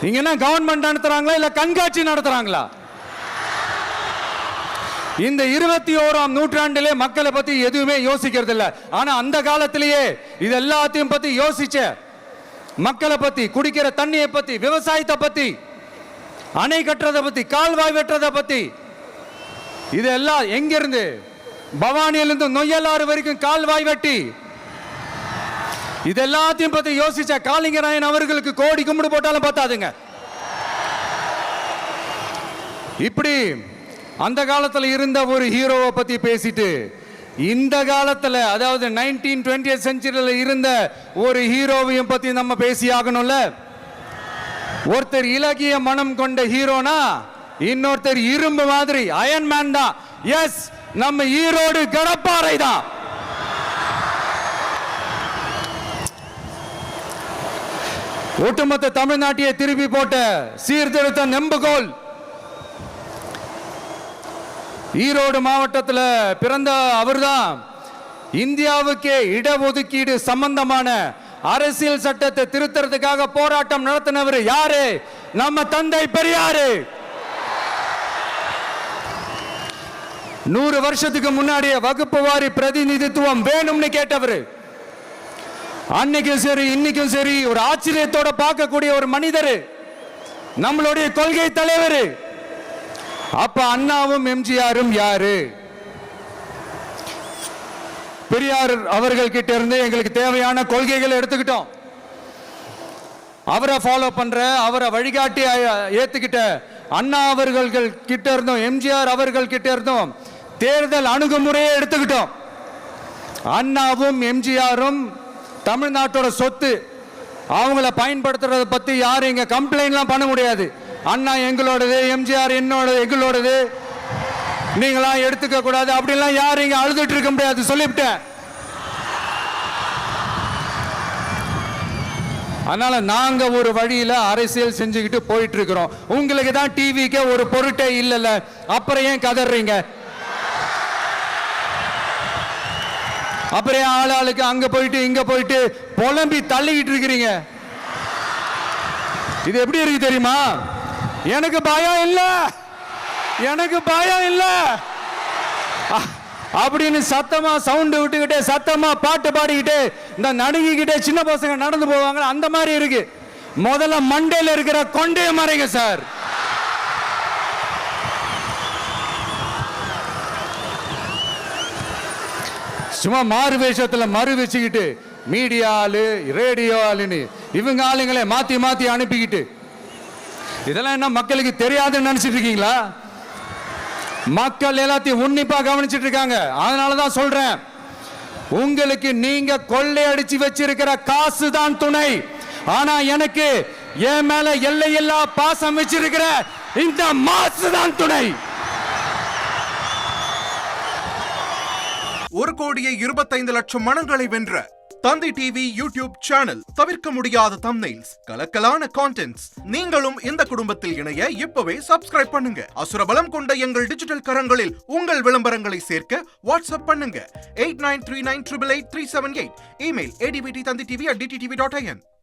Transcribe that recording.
இங்க என்ன கவர்மெண்ட் நடத்துறாங்களா இல்ல கண்காட்சி நடத்துறாங்களா? இந்த 21ஆம் நூற்றாண்டிலே மக்களை பத்தி எதுவுமே யோசிக்கிறது இல்ல. ஆனா அந்த காலத்திலேயே இது எல்லாத்தையும் பத்தி யோசிச்ச மக்களை பத்தி, குடிக்கிற தண்ணியை பத்தி, விவசாயத்தை பத்தி, அணை கட்டுறதை பத்தி, கால்வாய் வெட்டுறதை பத்தி, இதெல்லாம் எங்கிருந்து? பவானியிலிருந்து நொய்யலாறு வரைக்கும் கால்வாய் வெட்டி இது எல்லாத்தையும் பத்தி யோசிச்ச காளிங்கராயன் அவர்களுக்கு கோடி கும்பிடு போட்டாலும் பார்த்தாதுங்க. இப்படி அந்த காலத்தில் இருந்த ஒரு ஹீரோவை பத்தி பேசிட்டு இந்த காலத்தில், அதாவது 1920th செஞ்சுரியில் இருந்த ஒரு ஹீரோவையும் பத்தி நம்ம பேசி ஆகணும்ல. ஒருத்தர் இலகிய மனம் கொண்ட ஹீரோனா இன்னொருத்தர் இரும்பு மாதிரி அயன் மேன் தான். எஸ், நம்ம ஈரோடு கடப்பாறை தான். ஒட்டுமொத்த தமிழ்நாட்டையே திருப்பி போட்ட சீர்திருத்த நெம்புகோல். ஈரோடு மாவட்டத்தில் பிறந்த அவர்தான் இந்தியாவுக்கே இடஒதுக்கீடு சம்பந்தமான அரசியல் சட்டத்தை திருத்தறதுக்காக போராட்டம் நடத்தினவர் யாரு? நம்ம தந்தை பெரியாரு. 100 வருஷத்துக்கு முன்னாடியே வகுப்பு வாரி பிரதிநிதித்துவம் வேணும்னு கேட்டவர். அன்னைக்கும் சரி இன்னைக்கும் சரி ஒரு ஆச்சரியத்தோட பார்க்கக்கூடிய ஒரு மனிதர், நம்மளுடைய கொள்கை தலைவர். அப்ப அண்ணாவும் எம்ஜிஆரும் யாரு? பெரியார் அவர்கள் கிட்ட இருந்து எங்களுக்கு தேவையான கொள்கைகளை எடுத்துக்கிட்டோம். அவரை ஃபாலோ பண்ற, அவரை வழிகாட்டி ஏத்துக்கிட்ட அண்ணா அவர்கள் கிட்ட இருந்தோம், எம்ஜிஆர் அவர்கள் கிட்ட இருந்தோம் தேர்தல் அணுகுமுறையை எடுத்துக்கிட்டோம். அண்ணாவும் எம்ஜிஆரும் தமிழ்நாட்டோட சொத்து. அவங்கள பயன்படுத்துறத பத்தி யாரும் இங்க கம்ப்ளைண்ட்லாம் பண்ண முடியாது. அண்ணா எங்களோடது, எம்ஜிஆர் எங்களோடது, நீங்களா எடுத்துக்க கூடாது அப்படிலாம் யாரும் இங்க அழுதுட்டு இருக்க முடியாது. சொல்லிவிட்டேன். அதனால நாங்க ஒரு வழியில அரசியல் செஞ்சுக்கிட்டு போயிட்டு இருக்கிறோம். உங்களுக்கு தான் டிவிக்கு ஒரு பொருட்டே இல்லைல்ல, அப்புறம் ஏன் கதறீங்க? அப்புறம் ஆளாளுக்கு அங்க போயிட்டு இங்க போயிட்டு புலம்பி தள்ளிக்கிட்டு இருக்கிறீங்க. இது எப்படி இருக்கு தெரியுமா? எனக்கு பயம் இல்ல, எனக்கு பயம் இல்ல அப்படின்னு சத்தமா சவுண்ட் விட்டுக்கிட்டே சத்தமா பாட்டு பாடிக்கிட்டே இந்த நடுங்கிக்கிட்டே சின்ன பசங்க நடந்து போவாங்க. அந்த மாதிரி இருக்கு. முதல்ல மண்டையில இருக்கிற கொண்டைய மறைங்க சார். சும்மா மாறு வேஷத்துல மறு வச்சுக்கிட்டு மீடியா ஆளு, ரேடியோ ஆளுன்னு இவங்க ஆளுங்களே மாத்தி மாத்தி அனுப்பிக்கிட்டு, இதெல்லாம் என்ன மக்களுக்கு தெரியாதுன்னு நினைச்சிட்டு இருக்கீங்களா? மக்கள் எல்லாத்தையும் உன்னிப்பா கவனிச்சிட்டு இருக்காங்க. அதனாலதான் சொல்றேன், உங்களுக்கு நீங்க கொள்ளையடிச்சு வச்சிருக்கிற காசு தான் துணை. ஆனா எனக்கு என் மேல எல்லையில்லா பாசம் வச்சிருக்கிற இந்த மாசு தான் துணை. 1,25,00,000 மனங்களை வென்ற தந்தி டிவி யூடியூப் சேனல். தவிர்க்க முடியாத தம்ப்நெயில்ஸ், கலக்கலான கான்டென்ட்ஸ். நீங்களும் இந்த குடும்பத்தில் இணைய இப்பவே சப்ஸ்கிரைப் பண்ணுங்க. அசுரபலம் கொண்ட எங்கள் டிஜிட்டல் கரங்களில் உங்கள் விளம்பரங்களை சேர்க்க வாட்ஸ்அப் பண்ணுங்க. 8939888378. Email advttanditv@dttv.in.